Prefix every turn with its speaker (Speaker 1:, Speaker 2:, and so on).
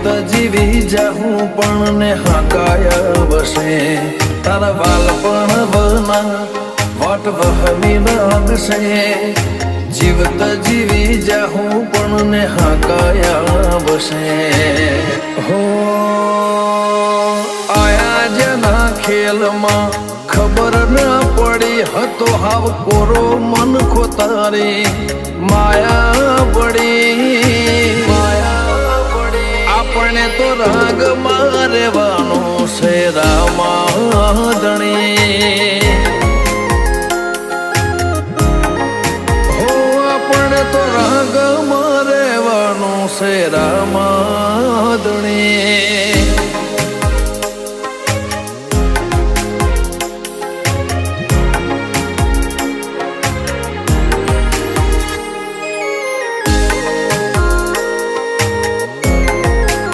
Speaker 1: જીવત જીવી જાહું પણ ને હાકાયા વસે તારા વાલ પણ વના વાટ વહમી લાગશે જીવત જીવી જાહું પણ ને હાકાયા વસે હો આયા જેના ખેલમાં ખબર ન પડી હતો હાવ કોરો મન ખોતારી માયા પડી આપણે તો રાગ મારેવાનો છે રામાધણી હો આપણે તો રાગ મારેવાનો છે રામા